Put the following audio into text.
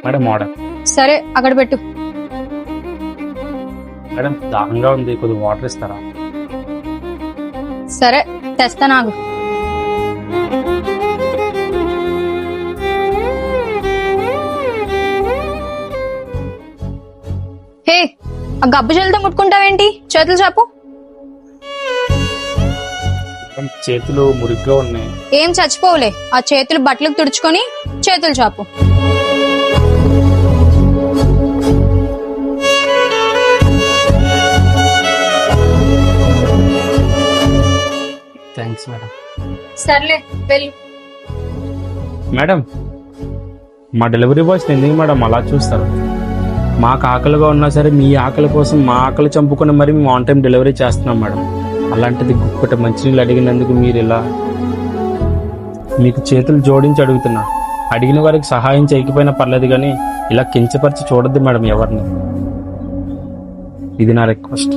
Madam order. సరే అక్కడ పెట్టు. మేడం దాహంగా ఉంది, కొద్దిగా వాటర్ ఇస్తారా? సరే తెస్తా నాకు. హే, ఆ గబ్బు జల్తో ముట్టుకుంటావేంటి? చేతులు చాపు. మేడం, చేతులు మురిగ్గా ఉన్నాయి. ఏం చచ్చిపోవులే, ఆ చేతులు బట్టలకు తుడుచుకొని చేతులు చాపు. Thanks madam. సర్లే వెళ్ళు. మేడం, మా డెలివరీ బాయ్స్ ఎందుకు మేడం అలా చూస్తారు? మాకు ఆకలిగా ఉన్నా సరే మీ ఆకలి కోసం మా ఆకలి చంపుకొని మరి మేము ఆన్ టైం డెలివరీ చేస్తున్నాం మేడం. అలాంటిది గుక్కటి మంచినీళ్ళు అడిగినందుకు మీరు ఇలా, మీకు చేతులు జోడించి అడుగుతున్నా. అడిగిన వారికి సహాయం చేయకపోయినా పర్లేదు, కానీ ఇలా కించపరిచి చూడొద్దు మేడం ఎవరిని. ఇది నా రిక్వెస్ట్.